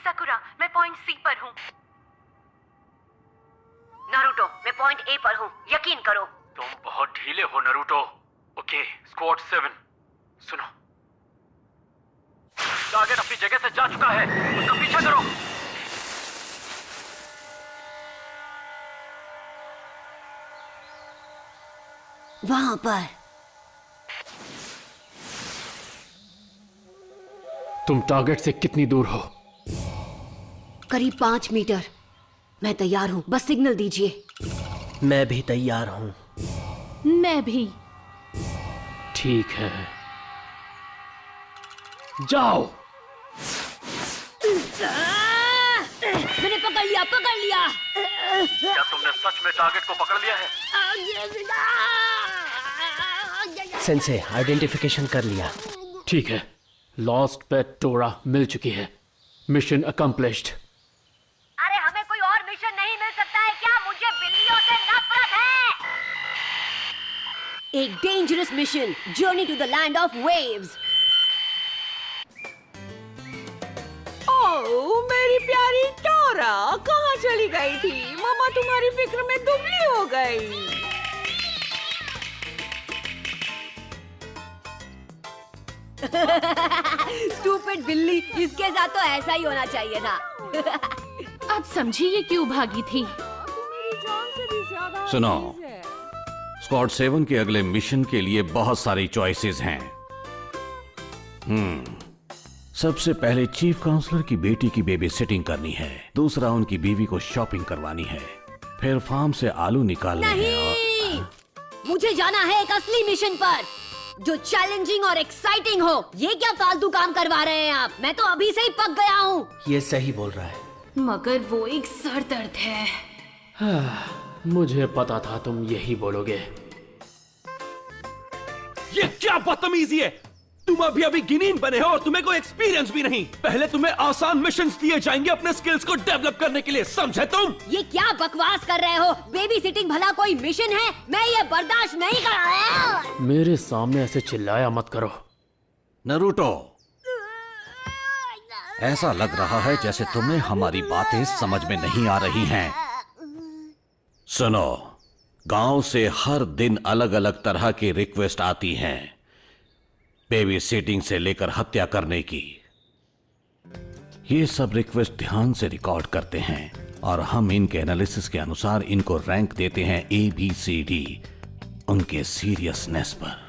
साकुरा, मैं पॉइंट सी पर हूँ। नारुतो, मैं पॉइंट ए पर हूँ, यकीन करो। तुम बहुत ढीले हो नारुतो। ओके, स्क्वाड 7, सुनो। टारगेट अपनी जगह से जा चुका है, उसका पीछा करो। वहां पर। तुम टारगेट से कितनी दूर हो? करीब 5 मीटर। मैं तैयार हूँ, बस सिग्नल दीजिए। मैं भी तैयार हूँ। मैं भी। ठीक है, जाओ। मैंने पकड़ लिया, पकड़ लिया। क्या तुमने सच में टारगेट को पकड़ लिया है? सेंसे, आइडेंटिफिकेशन कर लिया। ठीक है, लॉस्ट पेट टोरा मिल चुकी है। Mission accomplished. अरे हमें कोई और मिशन नहीं मिल सकता है क्या? मुझे बिल्लियों से नफरत है। एक dangerous mission, journey to the land of waves. Oh मेरी प्यारी टोरा, कहाँ चली गई थी? मम्मा तुम्हारी फिक्र में दुबली हो गई। स्टूपिड बिल्ली, इसके साथ तो ऐसा ही होना चाहिए था। अब समझी ये क्यों भागी थी। सुनो, स्क्वाड 7 के अगले मिशन के लिए बहुत सारी चॉइसेस हैं। सबसे पहले चीफ काउंसलर की बेटी की बेबी सिटिंग करनी है। दूसरा, उनकी बीवी को शॉपिंग करवानी है। फिर फार्म से आलू निकालने हैं नहीं, मुझे जाना है एक असली मिशन पर, जो चैलेंजिंग और एक्साइटिंग हो। ये क्या फालतू काम करवा रहे हैं आप? मैं तो अभी से ही पक गया हूँ। ये सही बोल रहा है। मगर वो एक सरदर्द है। मुझे पता था तुम यही बोलोगे। ये क्या बदतमीजी है? तुम अभी अभी गिनीन बने हो और तुम्हें कोई एक्सपीरियंस भी नहीं। पहले तुम्हें आसान मिशंस दिए जाएंगे अपने स्किल्स को डेवलप करने के लिए, समझे तुम? ये क्या बकवास कर रहे हो? बेबी सिटिंग भला कोई मिशन है? मैं ये बर्दाश्त नहीं कर रहा। मेरे सामने ऐसे चिल्लाया मत करो। नारुतो, ऐसा लग रहा है जैसे तुम्हें हमारी बातें समझ में नहीं आ रही हैं। सुनो, गांव से हर दिन अलग अलग तरह की रिक्वेस्ट आती हैं, बेबी सिटिंग से लेकर हत्या करने की। ये सब रिक्वेस्ट ध्यान से रिकॉर्ड करते हैं और हम इनके एनालिसिस के अनुसार इनको रैंक देते हैं ABCD, उनके सीरियसनेस पर।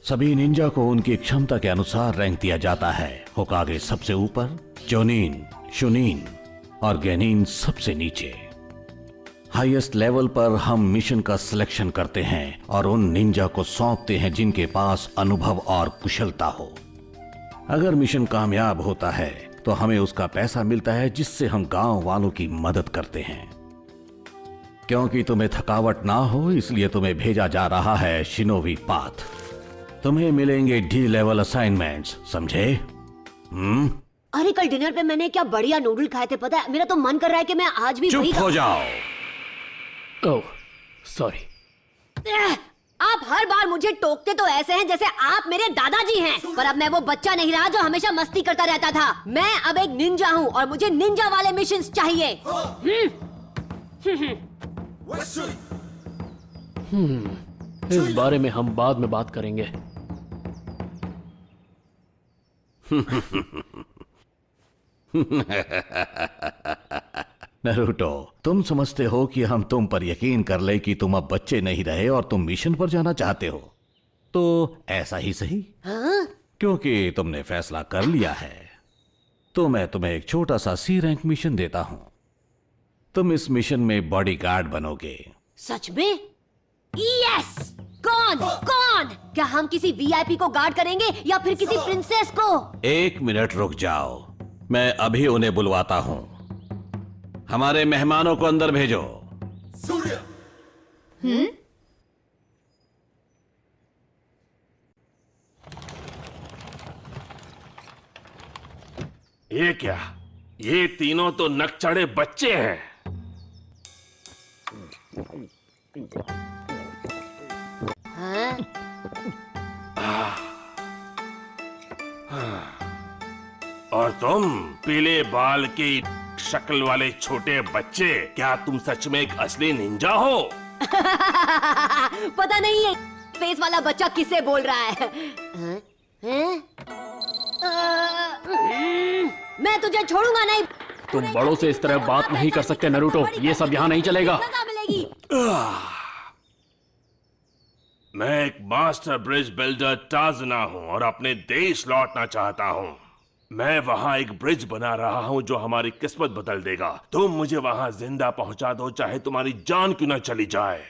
सभी निंजा को उनकी क्षमता के अनुसार रैंक दिया जाता है। होकागे सबसे ऊपर, जोनिन, शुनिन और गेनिन सबसे नीचे। हाईएस्ट लेवल पर हम मिशन का सिलेक्शन करते हैं और उन निंजा को सौंपते हैं जिनके पास अनुभव और कुशलता हो। अगर मिशन कामयाब होता है तो हमें उसका पैसा मिलता है, जिससे हम गांव वालों की मदद करते हैं। क्योंकि तुम्हें थकावट ना हो, इसलिए तुम्हें भेजा जा रहा है शिनोबी पाथ। तुम्हें मिलेंगे डी लेवल असाइनमेंट्स, समझे? अरे कल डिनर पे मैंने क्या बढ़िया नूडल खाए थे, पता है? मेरा तो मन कर रहा है कि मैं आज भी वही चुप हो जाओ। Oh sorry. आप हर बार मुझे टोकते तो ऐसे हैं जैसे आप मेरे दादाजी हैं। पर अब मैं वो बच्चा नहीं रहा जो हमेशा मस्ती करता रहता था। मैं अब एक निंजा हूँ और मुझे निंजा वाले मिशंस चाहिए। इस बारे में हम बाद में बात करेंगे। नारुतो, तुम समझते हो कि हम तुम पर यकीन कर ले कि तुम अब बच्चे नहीं रहे और तुम मिशन पर जाना चाहते हो, तो ऐसा ही सही। हाँ? क्योंकि तुमने फैसला कर लिया है तो मैं तुम्हें एक छोटा सा C रैंक मिशन देता हूं। तुम इस मिशन में बॉडीगार्ड बनोगे। सच में? यस! कौन? कौन? क्या हम किसी VIP को गार्ड करेंगे या फिर किसी प्रिंसेस को? 1 मिनट रुक जाओ, मैं अभी उन्हें बुलवाता हूं। हमारे मेहमानों को अंदर भेजो। ये क्या? ये तीनों तो नकचढ़े बच्चे हैं। हाँ? और तुम पीले बाल की शक्ल वाले छोटे बच्चे, क्या तुम सच में एक असली निंजा हो? पता नहीं है फेस वाला बच्चा किससे बोल रहा है। हैं? मैं तुझे छोड़ूंगा नहीं। तुम बड़ों से इस तरह बात नहीं कर सकते नरूटो, ये सब यहाँ नहीं चलेगा। सजा मिलेगी। मैं एक मास्टर ब्रिज बिल्डर टाजुना हूँ और अपने देश लौटना चाहता हूँ। मैं वहाँ एक ब्रिज बना रहा हूँ जो हमारी किस्मत बदल देगा। तुम मुझे वहाँ जिंदा पहुँचा दो, चाहे तुम्हारी जान क्यों न चली जाए।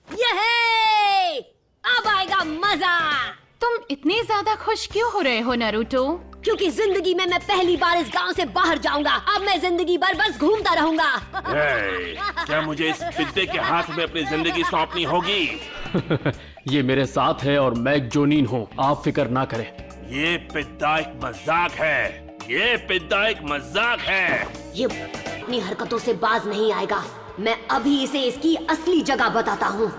ये अब आएगा मजा। तुम इतने ज्यादा खुश क्यों हो रहे हो नारुतो? क्योंकि जिंदगी में मैं पहली बार इस गांव से बाहर जाऊंगा। अब मैं जिंदगी भर बस घूमता रहूंगा। क्या मुझे इस पिद्दे के हाथ में अपनी जिंदगी सौंपनी होगी? ये मेरे साथ है और मैं एक जोनीन हूँ, आप फिक्र ना करें। ये पिद्दा एक मजाक है। ये पिद्दा एक मजाक है। ये अपनी हरकतों से बाज नहीं आएगा। मैं अभी इसे इसकी असली जगह बताता हूँ।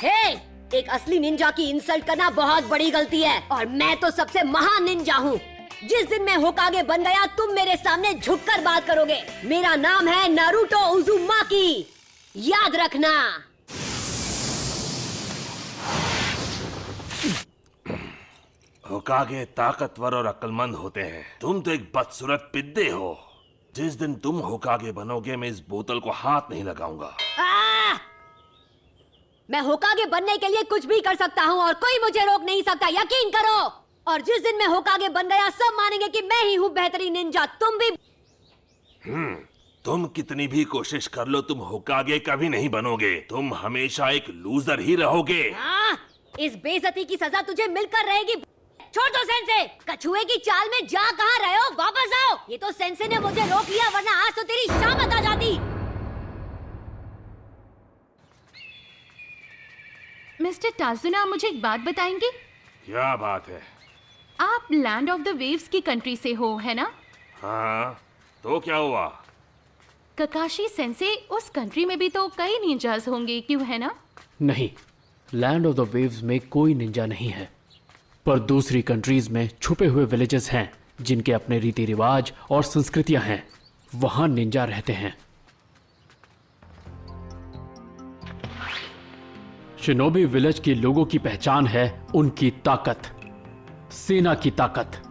हे! एक असली निंजा की इंसल्ट करना बहुत बड़ी गलती है और मैं तो सबसे महान निंजा हूँ। जिस दिन मैं होकागे बन गया तुम मेरे सामने झुककर बात करोगे। मेरा नाम है नारुतो उज़ुमाकी, याद रखना। होकागे ताकतवर और अक्लमंद होते हैं। तुम तो एक बदसूरत पिद्दे हो। जिस दिन तुम होकागे बनोगे मैं इस बोतल को हाथ नहीं लगाऊंगा। मैं होकागे बनने के लिए कुछ भी कर सकता हूँ और कोई मुझे रोक नहीं सकता, यकीन करो। और जिस दिन मैं होकागे बन गया सब मानेंगे कि मैं ही हूँ बेहतरीन निंजा। तुम भी। तुम कितनी भी कोशिश कर लो तुम होकागे कभी नहीं बनोगे। तुम हमेशा एक लूजर ही रहोगे। इस बेइज्जती की सजा तुझे मिलकर रहेगी। छोड़ दो सेंसे। कछुए की चाल में जा कहाँ रहे हो? वापस आओ। ये तो सेंसे ने मुझे रोक लिया, वरना आज तो तेरी शामत आ जाती। मिस्टर टाजुना, मुझे एक बात बताएंगे? क्या बात है? आप लैंड ऑफ द वेव्स की कंट्री से हो, है ना? हाँ, तो क्या हुआ? ककाशी सेंसे, उस कंट्री में भी तो कई निंजास होंगे, क्यों, है ना? नहीं, लैंड ऑफ द वेव्स में कोई निंजा नहीं है, पर दूसरी कंट्रीज में छुपे हुए विलेजेस हैं जिनके अपने रीति रिवाज और संस्कृतियां हैं। वहां निंजा रहते हैं। शिनोबी विलेज के लोगों की पहचान है उनकी ताकत, सेना की ताकत।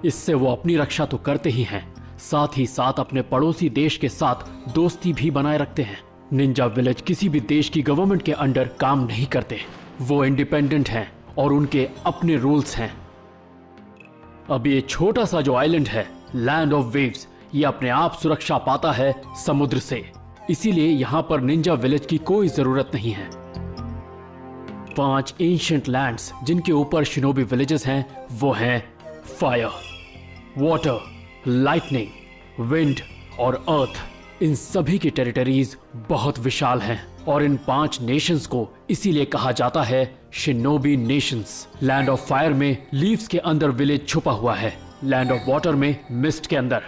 इससे वो अपनी रक्षा तो करते ही हैं, साथ ही साथ अपने पड़ोसी देश के साथ दोस्ती भी बनाए रखते हैं। निंजा विलेज किसी भी देश की गवर्नमेंट के अंडर काम नहीं करते। वो इंडिपेंडेंट हैं और उनके अपने रूल्स हैं। अब ये छोटा सा जो आइलैंड है लैंड ऑफ वेव्स, ये अपने आप सुरक्षा पाता है समुद्र से, इसीलिए यहां पर निंजा विलेज की कोई जरूरत नहीं है। 5 एंशिएंट लैंड्स जिनके ऊपर शिनोबी विलेजेस हैं वो हैं फायर, वाटर, लाइटनिंग, विंड और अर्थ। इन सभी की टेरिटरीज बहुत विशाल हैं और इन 5 नेशंस को इसीलिए कहा जाता है shinobi Nations. Land of fire में लीव्स के अंदर विलेज छुपा हुआ है, लैंड ऑफ वाटर में मिस्ट के अंदर।